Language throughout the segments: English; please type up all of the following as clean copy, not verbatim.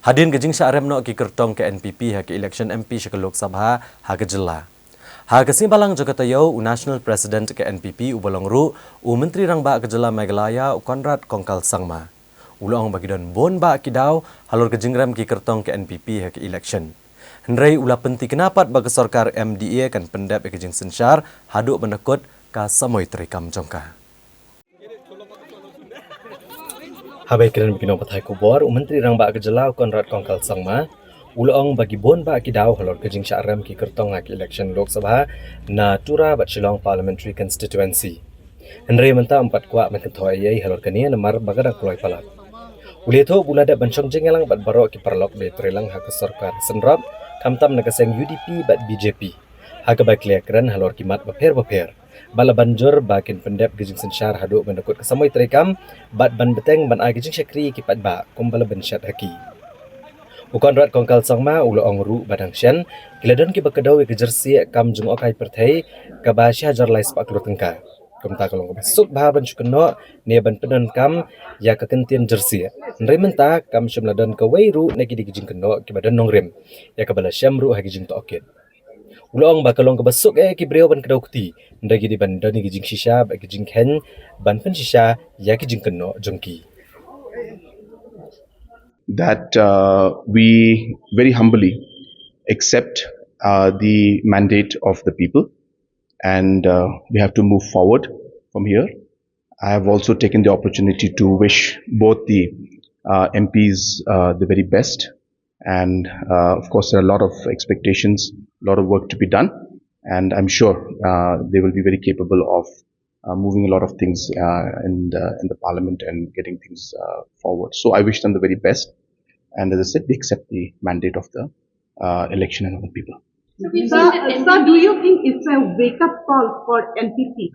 Hadin ke jingsa arem no ki kertong ke NPP ha ke election MP Lok Sabha ha ke jela. Ha ke simbalang Jakartayo National President ke NPP ubalong ru Menteri rang ba ke jela Meghalaya Conrad kongkal sangma. Ulong bagi don bon ba kidau halor ke jingrem ki kertong ke NPP ha ke election. Hendrai ula penti kenapat bagi sarkar MDA kan pendap ke jing sensyar haduk menekut ka samoy terikam jongka. Habai keren bikin pathai kubor Menteri rang ba ke jela Conrad kongkal sangma ulong bagi bon ba kidau halor ke jing syarem ki kertong ha ke election Lok Sabha na tura bat Shillong Parliamentary Constituency. Hendrai menta 4 kwa menkenthoi ai halor kania namar bagadang kloy palat. Ulieto bulada bancong jengelang bat barok ki parlok de trelang ha ke sarkar senrap kamtam nakaseng UDP bat BJP. Ha ke baik keren halor kimat baper. Bala banjur bakin pendep gijing sensyar haduk mendekut kesamoy terekam bat ban beteng ban gijing syakri kipat ba kumbala bensyat haki. Conrad kongkal sangma ulo ongru badang syen giladon ki bakedawi ke jersey kam jung okai perthai ka ba syajar lais pak tengka. Kumta kalong besuk ba ban syukeno ne ban pedon kam ya ka kentian jersey. Nrementa kam syumladon ka weiru ne ki gijing keno ki badan nongrem ya ka bala syamru ha gijing to okit. Ulong bakalong kebesuk ki breu ban kedau kuti ndagi di ban doni gijing shisha ba gijing hen ban pen shisha ya gijing keno jongki. That we very humbly accept the mandate of the people and we have to move forward from here. I have also taken the opportunity to wish both the MPs the very best, and of course there are a lot of expectations, a lot of work to be done, and I'm sure they will be very capable of moving a lot of things in the parliament and getting things forward. So I wish them the very best, and as I said, they accept the mandate of the election and of the people. Sir, do you think it's a wake-up call for NPP?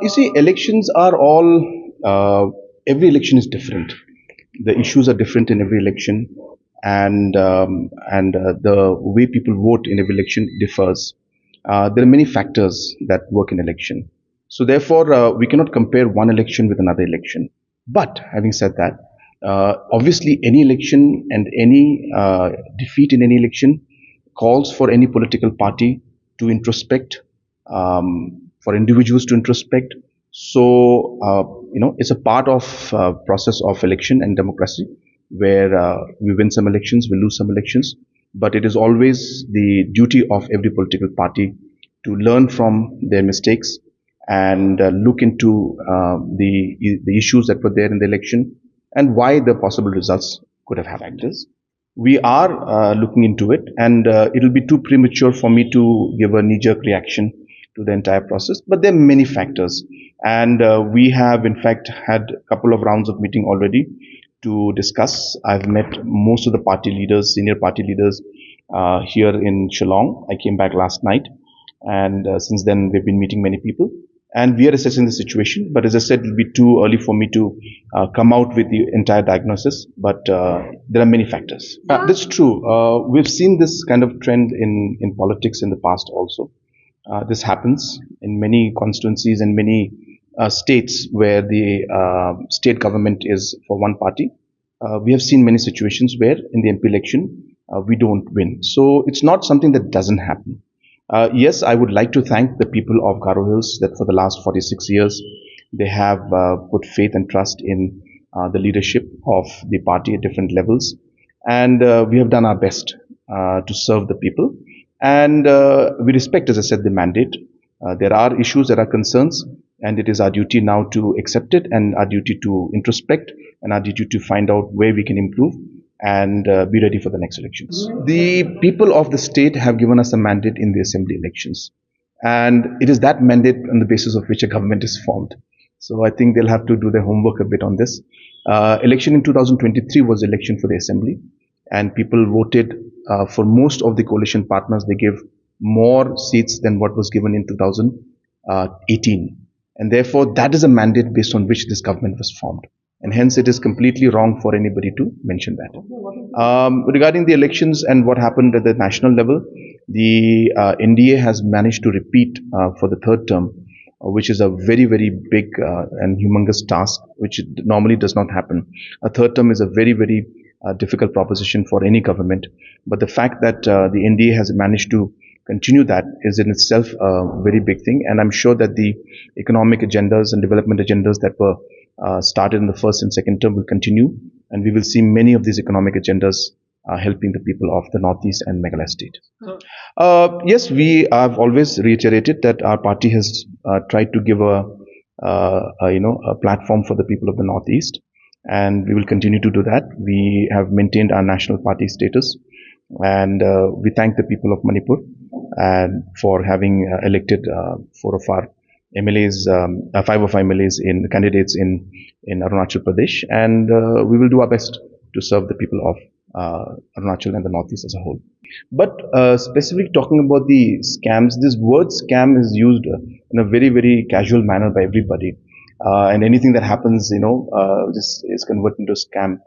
You see, elections are all, every election is different. The issues are different in every election, and the way people vote in every election differs. There are many factors that work in election. So therefore, we cannot compare one election with another election. But having said that, obviously any election and any defeat in any election calls for any political party to introspect, for individuals to introspect. So, it's a part of process of election and democracy where we win some elections, we lose some elections. But it is always the duty of every political party to learn from their mistakes and look into the issues that were there in the election and why the possible results could have had factors. We are looking into it, and it will be too premature for me to give a knee-jerk reaction to the entire process. But there are many factors, and we have in fact had a couple of rounds of meeting already to discuss. I've met most of the party leaders, senior party leaders here in Shillong. I came back last night, and since then we've been meeting many people. And we are assessing the situation, but as I said, it will be too early for me to come out with the entire diagnosis, but there are many factors. That's true. We've seen this kind of trend in politics in the past also. This happens in many constituencies and many states where the state government is for one party. We have seen many situations where in the MP election, we don't win. So it's not something that doesn't happen. Yes, I would like to thank the people of Garo Hills that for the last 46 years, they have put faith and trust in the leadership of the party at different levels. And we have done our best to serve the people. And we respect, as I said, the mandate. There are issues, there are concerns, and it is our duty now to accept it and our duty to introspect and our duty to find out where we can improve and be ready for the next elections. The people of the state have given us a mandate in the assembly elections, and it is that mandate on the basis of which a government is formed. So I think they'll have to do their homework a bit on this. Election in 2023 was election for the assembly, and people voted for most of the coalition partners. They gave more seats than what was given in 2018, and therefore that is a mandate based on which this government was formed. And hence it is completely wrong for anybody to mention that. Regarding the elections and what happened at the national level, the NDA has managed to repeat for the third term, which is a very, very big and humongous task, which normally does not happen. A third term is a very, very difficult proposition for any government. But the fact that the NDA has managed to continue that is in itself a very big thing. And I'm sure that the economic agendas and development agendas that were started in the first and second term will continue. And we will see many of these economic agendas helping the people of the Northeast and Meghalaya state. Yes, we have always reiterated that our party has tried to give a platform for the people of the Northeast, and we will continue to do that. We have maintained our national party status, and we thank the people of Manipur and for having elected four of our MLAs, 5 of MLAs in candidates in Arunachal Pradesh, and we will do our best to serve the people of Arunachal and the Northeast as a whole. But specifically talking about the scams, this word scam is used in a very, very casual manner by everybody. And anything that happens, this is converted into a scam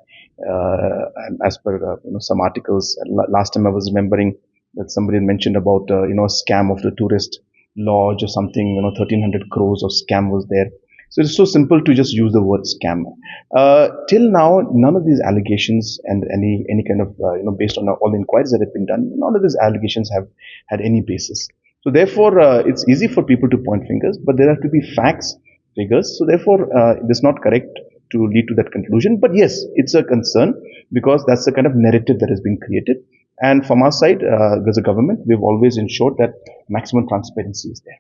as per, some articles. Last time I was remembering that somebody mentioned about, a scam of the tourist lodge or something, 1,300 crores of scam was there. So it's so simple to just use the word scam. Till now, none of these allegations and any kind of, based on all the inquiries that have been done, none of these allegations have had any basis. So therefore, it's easy for people to point fingers, but there have to be facts, figures. So therefore, it is not correct to lead to that conclusion. But yes, it's a concern because that's the kind of narrative that has been created. And from our side, as a government, we've always ensured that maximum transparency is there.